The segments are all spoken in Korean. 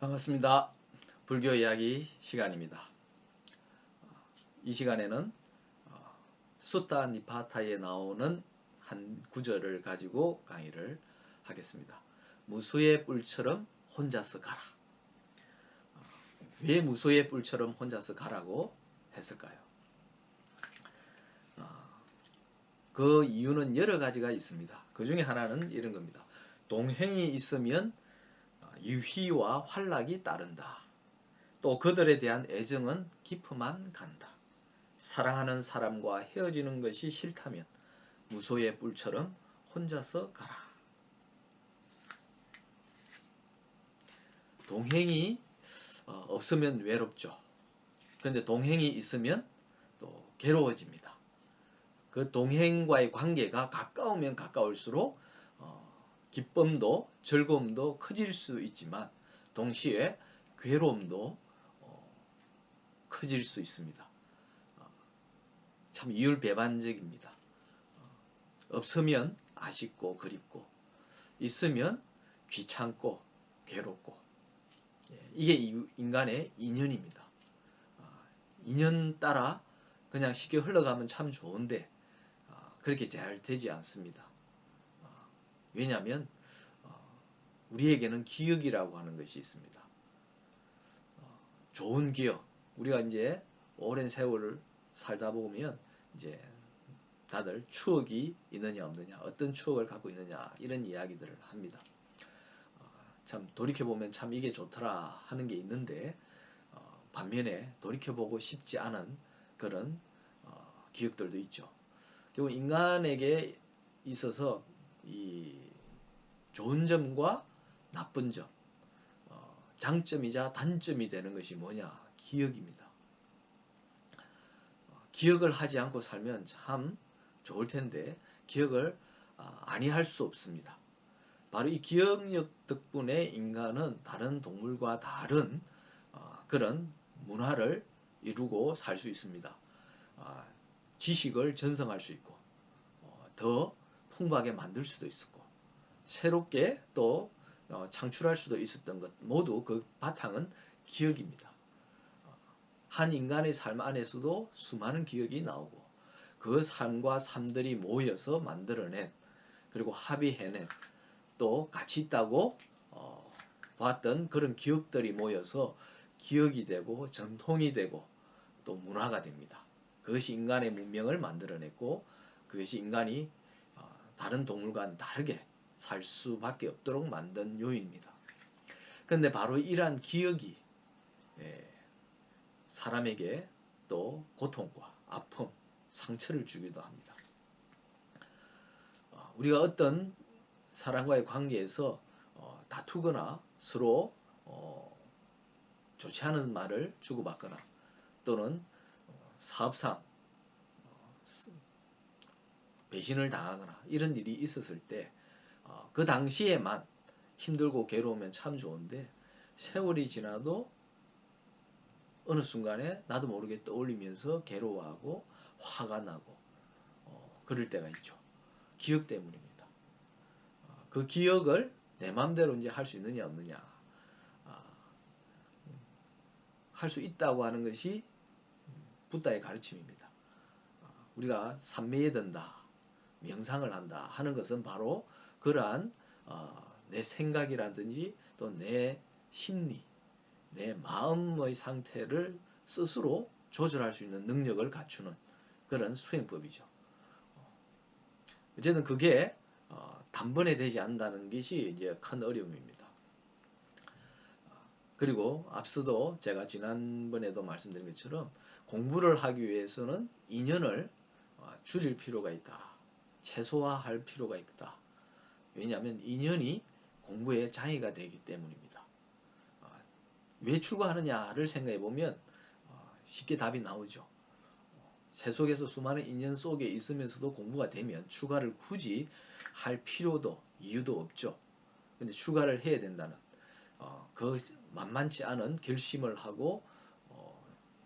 반갑습니다. 불교 이야기 시간입니다. 이 시간에는 수타 니파타에 나오는 한 구절을 가지고 강의를 하겠습니다. 무수의 뿔처럼 혼자서 가라. 왜 무수의 뿔처럼 혼자서 가라고 했을까요? 그 이유는 여러 가지가 있습니다. 그 중에 하나는 이런 겁니다. 동행이 있으면 유희와 환락이 따른다. 또 그들에 대한 애정은 깊어만 간다. 사랑하는 사람과 헤어지는 것이 싫다면 무소의 뿔처럼 혼자서 가라. 동행이 없으면 외롭죠. 그런데 동행이 있으면 또 괴로워집니다. 그 동행과의 관계가 가까우면 가까울수록 기쁨도 즐거움도 커질 수 있지만 동시에 괴로움도 커질 수 있습니다. 참 이율배반적입니다. 없으면 아쉽고 그립고 있으면 귀찮고 괴롭고 이게 인간의 인연입니다. 인연 따라 그냥 쉽게 흘러가면 참 좋은데 그렇게 잘 되지 않습니다. 왜냐하면 우리에게는 기억이라고 하는 것이 있습니다. 좋은 기억, 우리가 이제 오랜 세월을 살다 보면 이제 다들 추억이 있느냐 없느냐, 어떤 추억을 갖고 있느냐 이런 이야기들을 합니다. 참 돌이켜보면 참 이게 좋더라 하는 게 있는데 반면에 돌이켜보고 싶지 않은 그런 기억들도 있죠. 결국 인간에게 있어서 이 좋은 점과 나쁜 점, 장점이자 단점이 되는 것이 뭐냐? 기억입니다. 기억을 하지 않고 살면 참 좋을 텐데 기억을 아니할 수 없습니다. 바로 이 기억력 덕분에 인간은 다른 동물과 다른 그런 문화를 이루고 살 수 있습니다. 지식을 전성할 수 있고 더 풍부하게 만들 수도 있었고 새롭게 또 창출할 수도 있었던 것 모두 그 바탕은 기억입니다. 한 인간의 삶 안에서도 수많은 기억이 나오고 그 삶과 삶들이 모여서 만들어낸 그리고 합의해낸 또 가치 있다고 봤던 그런 기억들이 모여서 기억이 되고 전통이 되고 또 문화가 됩니다. 그것이 인간의 문명을 만들어냈고 그것이 인간이 다른 동물과는 다르게 살 수밖에 없도록 만든 요인입니다. 그런데 바로 이러한 기억이 사람에게 또 고통과 아픔, 상처를 주기도 합니다. 우리가 어떤 사람과의 관계에서 다투거나 서로 좋지 않은 말을 주고받거나 또는 사업상 배신을 당하거나 이런 일이 있었을 때 그 당시에만 힘들고 괴로우면 참 좋은데 세월이 지나도 어느 순간에 나도 모르게 떠올리면서 괴로워하고 화가 나고 그럴 때가 있죠. 기억 때문입니다. 그 기억을 내 마음대로 이제 할 수 있느냐 없느냐 할 수 있다고 하는 것이 붓다의 가르침입니다. 우리가 삼매에 든다, 명상을 한다 하는 것은 바로 그러한 내 생각이라든지 또 내 심리, 내 마음의 상태를 스스로 조절할 수 있는 능력을 갖추는 그런 수행법이죠. 어쨌든 그게 단번에 되지 않는다는 것이 이제 큰 어려움입니다. 그리고 앞서도 제가 지난번에도 말씀드린 것처럼 공부를 하기 위해서는 인연을 줄일 필요가 있다. 최소화할 필요가 있다. 왜냐하면 인연이 공부에 장애가 되기 때문입니다. 왜 출가하느냐를 생각해 보면 쉽게 답이 나오죠. 세속에서 수많은 인연 속에 있으면서도 공부가 되면 출가를 굳이 할 필요도 이유도 없죠. 근데 출가를 해야 된다는 그 만만치 않은 결심을 하고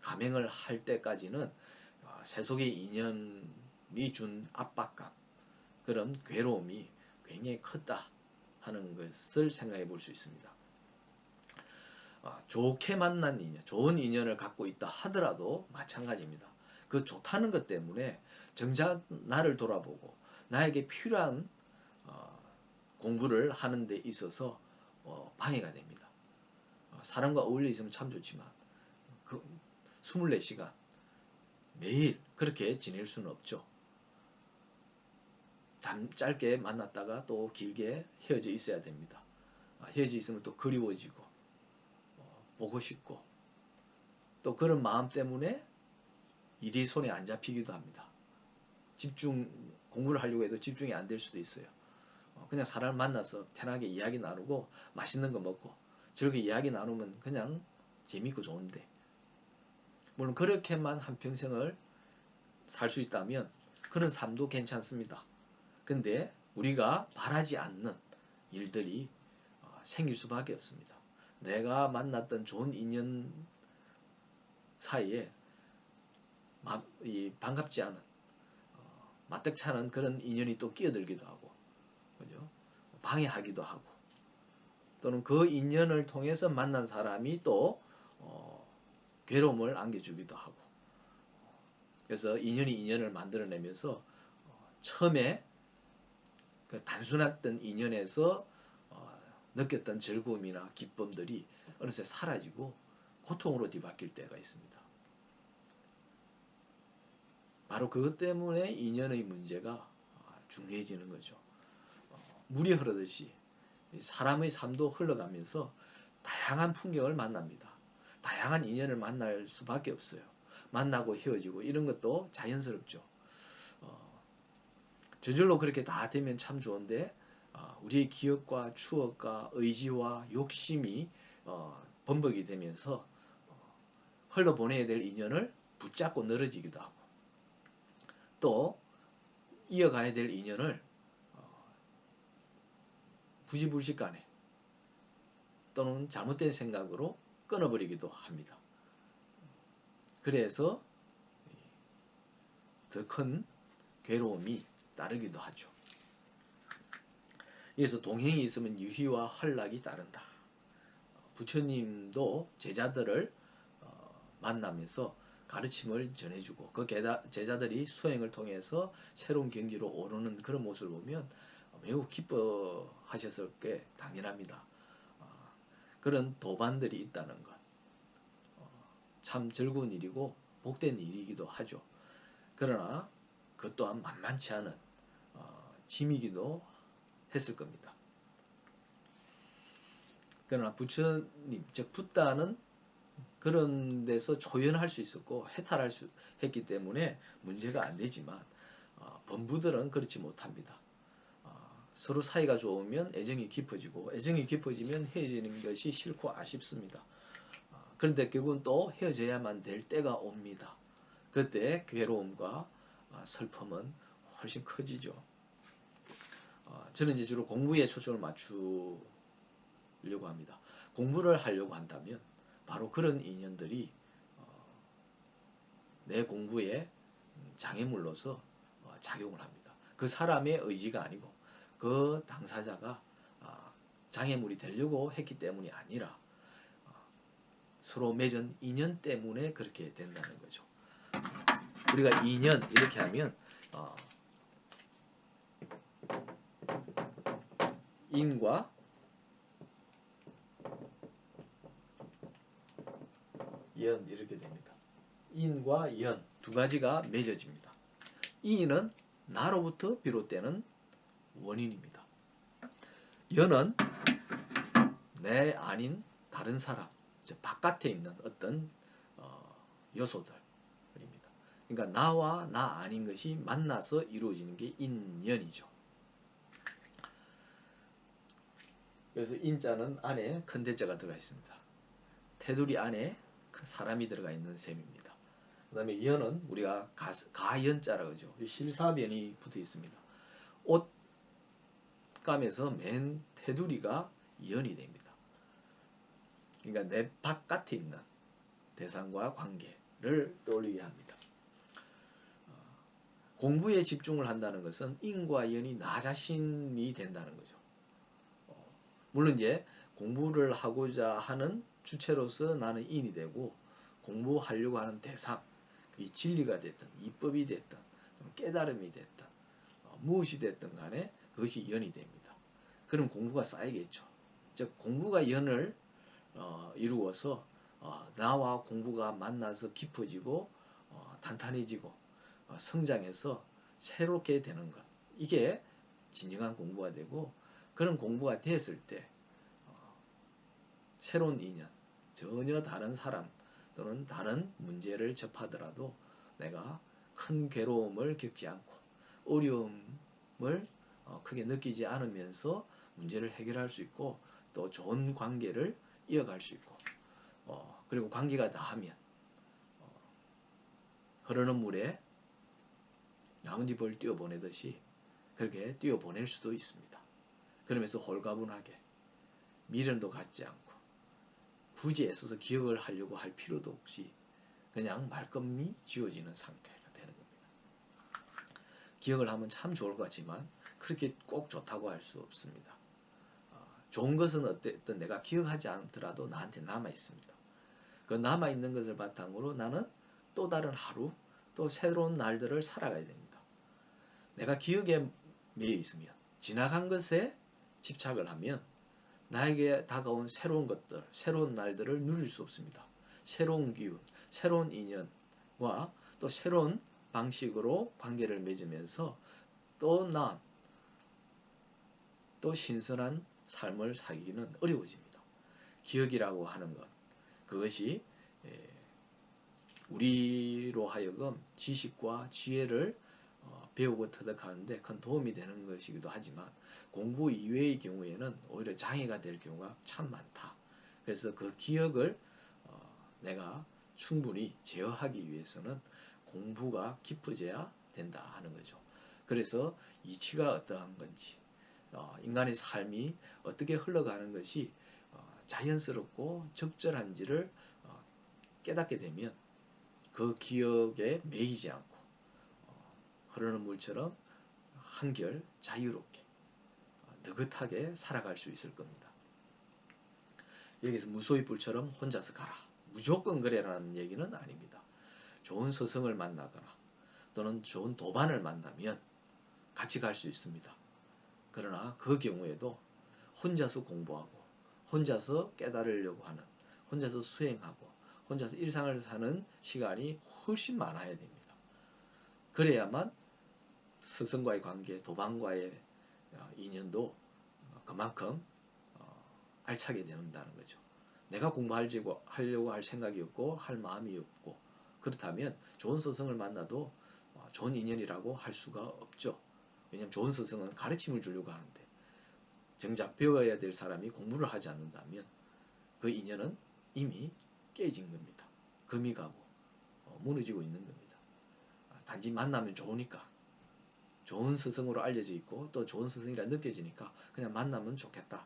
감행을 할 때까지는 세속의 인연이 준 압박감 그런 괴로움이 굉장히 컸다 하는 것을 생각해 볼 수 있습니다. 좋게 만난 인연, 좋은 인연을 갖고 있다 하더라도 마찬가지입니다. 그 좋다는 것 때문에 정작 나를 돌아보고 나에게 필요한 공부를 하는 데 있어서 방해가 됩니다. 사람과 어울려 있으면 참 좋지만 그 24시간 매일 그렇게 지낼 수는 없죠. 짧게 만났다가 또 길게 헤어져 있어야 됩니다. 헤어져 있으면 또 그리워지고 보고 싶고 또 그런 마음 때문에 일이 손에 안 잡히기도 합니다. 공부를 하려고 해도 집중이 안 될 수도 있어요. 그냥 사람을 만나서 편하게 이야기 나누고 맛있는 거 먹고 즐겁게 이야기 나누면 그냥 재밌고 좋은데, 물론 그렇게만 한평생을 살 수 있다면 그런 삶도 괜찮습니다. 근데 우리가 바라지 않는 일들이 생길 수밖에 없습니다. 내가 만났던 좋은 인연 사이에 반갑지 않은 마뜩치 않은 그런 인연이 또 끼어들기도 하고, 그죠? 방해하기도 하고, 또는 그 인연을 통해서 만난 사람이 또 괴로움을 안겨주기도 하고, 그래서 인연이 인연을 만들어내면서 처음에 그 단순했던 인연에서 느꼈던 즐거움이나 기쁨들이 어느새 사라지고 고통으로 뒤바뀔 때가 있습니다. 바로 그것 때문에 인연의 문제가 중요해지는 거죠. 물이 흐르듯이 사람의 삶도 흘러가면서 다양한 풍경을 만납니다. 다양한 인연을 만날 수밖에 없어요. 만나고 헤어지고 이런 것도 자연스럽죠. 저절로 그렇게 다 되면 참 좋은데 우리의 기억과 추억과 의지와 욕심이 범벅이 되면서 흘러보내야 될 인연을 붙잡고 늘어지기도 하고, 또 이어가야 될 인연을 부지불식간에 또는 잘못된 생각으로 끊어버리기도 합니다. 그래서 더 큰 괴로움이 따르기도 하죠. 그래서 동행이 있으면 유희와 헌락이 따른다. 부처님도 제자들을 만나면서 가르침을 전해주고 그 제자들이 수행을 통해서 새로운 경지로 오르는 그런 모습을 보면 매우 기뻐하셨을 게 당연합니다. 그런 도반들이 있다는 것, 참 즐거운 일이고 복된 일이기도 하죠. 그러나 그 또한 만만치 않은 짐이기도 했을 겁니다. 그러나 부처님, 즉 붓다는 그런 데서 조연할 수 있었고 해탈할 수 했기 때문에 문제가 안 되지만 범부들은 그렇지 못합니다. 서로 사이가 좋으면 애정이 깊어지고 애정이 깊어지면 헤어지는 것이 싫고 아쉽습니다. 그런데 결국은 또 헤어져야만 될 때가 옵니다. 그때 괴로움과 슬픔은 훨씬 커지죠. 저는 이제 주로 공부에 초점을 맞추려고 합니다. 공부를 하려고 한다면 바로 그런 인연들이 내 공부에 장애물로서 작용을 합니다. 그 사람의 의지가 아니고 그 당사자가 장애물이 되려고 했기 때문이 아니라 서로 맺은 인연 때문에 그렇게 된다는 거죠. 우리가 인연 이렇게 하면 인과 연 이렇게 됩니다. 인과 연 두 가지가 맺어집니다. 인은 나로부터 비롯되는 원인입니다. 연은 내 아닌 다른 사람, 바깥에 있는 어떤 요소들입니다. 그러니까 나와 나 아닌 것이 만나서 이루어지는 게 인연이죠. 그래서 인자는 안에 큰 대자가 들어가 있습니다. 테두리 안에 큰 사람이 들어가 있는 셈입니다. 그 다음에 연은 우리가 가연자라고 하죠. 실사변이 붙어 있습니다. 옷감에서 맨 테두리가 연이 됩니다. 그러니까 내 바깥에 있는 대상과 관계를 떠올리게 합니다. 공부에 집중을 한다는 것은 인과 연이 나 자신이 된다는 거죠. 물론 이제 공부를 하고자 하는 주체로서 나는 인이 되고 공부하려고 하는 대상, 그게 진리가 됐든 이법이 됐든 깨달음이 됐든 무엇이 됐든 간에 그것이 연이 됩니다. 그럼 공부가 쌓이겠죠. 즉 공부가 연을 이루어서 나와 공부가 만나서 깊어지고 탄탄해지고 성장해서 새롭게 되는 것, 이게 진정한 공부가 되고, 그런 공부가 됐을 때 새로운 인연, 전혀 다른 사람 또는 다른 문제를 접하더라도 내가 큰 괴로움을 겪지 않고 어려움을 크게 느끼지 않으면서 문제를 해결할 수 있고, 또 좋은 관계를 이어갈 수 있고, 그리고 관계가 다하면 흐르는 물에 나뭇잎을 띄워보내듯이 그렇게 띄워보낼 수도 있습니다. 그러면서 홀가분하게 미련도 갖지 않고 굳이 애써서 기억을 하려고 할 필요도 없이 그냥 말끔히 지워지는 상태가 되는 겁니다. 기억을 하면 참 좋을 것 같지만 그렇게 꼭 좋다고 할 수 없습니다. 좋은 것은 어쨌든 내가 기억하지 않더라도 나한테 남아있습니다. 그 남아있는 것을 바탕으로 나는 또 다른 하루, 또 새로운 날들을 살아가야 됩니다. 내가 기억에 매여 있으면, 지나간 것에 집착을 하면 나에게 다가온 새로운 것들, 새로운 날들을 누릴 수 없습니다. 새로운 기운, 새로운 인연과 또 새로운 방식으로 관계를 맺으면서 또 나은, 또 신선한 삶을 살기는 어려워집니다. 기억이라고 하는 것, 그것이 우리로 하여금 지식과 지혜를 배우고 터득하는데 큰 도움이 되는 것이기도 하지만, 공부 이외의 경우에는 오히려 장애가 될 경우가 참 많다. 그래서 그 기억을 내가 충분히 제어하기 위해서는 공부가 깊어져야 된다 하는 거죠. 그래서 이치가 어떠한 건지, 인간의 삶이 어떻게 흘러가는 것이 자연스럽고 적절한지를 깨닫게 되면 그 기억에 매이지 않고 흐르는 물처럼 한결 자유롭게 느긋하게 살아갈 수 있을 겁니다. 여기서 무소의 뿔처럼 혼자서 가라, 무조건 그래라는 얘기는 아닙니다. 좋은 스승을 만나거나 또는 좋은 도반을 만나면 같이 갈 수 있습니다. 그러나 그 경우에도 혼자서 공부하고 혼자서 깨달으려고 하는, 혼자서 수행하고 혼자서 일상을 사는 시간이 훨씬 많아야 됩니다. 그래야만 스승과의 관계, 도반과의 인연도 그만큼 알차게 된다는 거죠. 내가 공부하려고 할 생각이 없고 할 마음이 없고, 그렇다면 좋은 스승을 만나도 좋은 인연이라고 할 수가 없죠. 왜냐하면 좋은 스승은 가르침을 주려고 하는데 정작 배워야 될 사람이 공부를 하지 않는다면 그 인연은 이미 깨진 겁니다. 금이 가고 무너지고 있는 겁니다. 단지 만나면 좋으니까, 좋은 스승으로 알려져 있고 또 좋은 스승이라 느껴지니까 그냥 만나면 좋겠다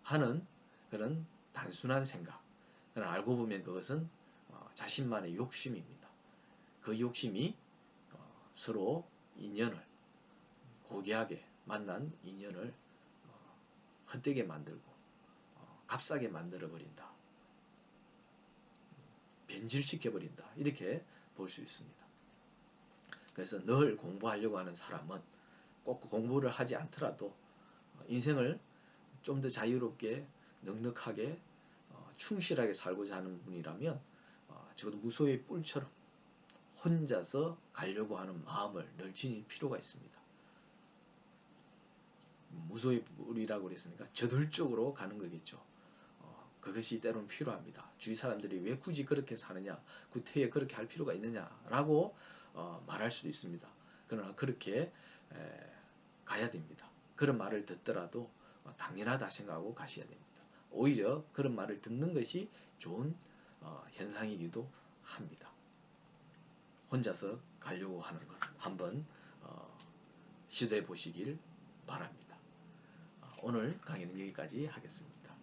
하는 그런 단순한 생각. 알고 보면 그것은 자신만의 욕심입니다. 그 욕심이 서로 인연을, 고귀하게 만난 인연을 헛되게 만들고 값싸게 만들어 버린다, 변질시켜 버린다, 이렇게 볼 수 있습니다. 그래서 늘 공부하려고 하는 사람은 꼭 공부를 하지 않더라도 인생을 좀 더 자유롭게 넉넉하게 충실하게 살고자 하는 분이라면 적어도 무소의 뿔처럼 혼자서 가려고 하는 마음을 늘 지닐 필요가 있습니다. 무소의 뿔이라고 그랬으니까 저돌적으로 가는 거겠죠. 그것이 때로는 필요합니다. 주위 사람들이 왜 굳이 그렇게 사느냐, 구태에 그렇게 할 필요가 있느냐라고 말할 수도 있습니다. 그러나 그렇게 가야 됩니다. 그런 말을 듣더라도 당연하다 생각하고 가셔야 됩니다. 오히려 그런 말을 듣는 것이 좋은 현상이기도 합니다. 혼자서 가려고 하는 것 한번 시도해 보시길 바랍니다. 오늘 강의는 여기까지 하겠습니다.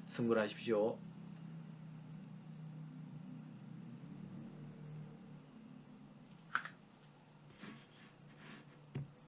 승부하십시오.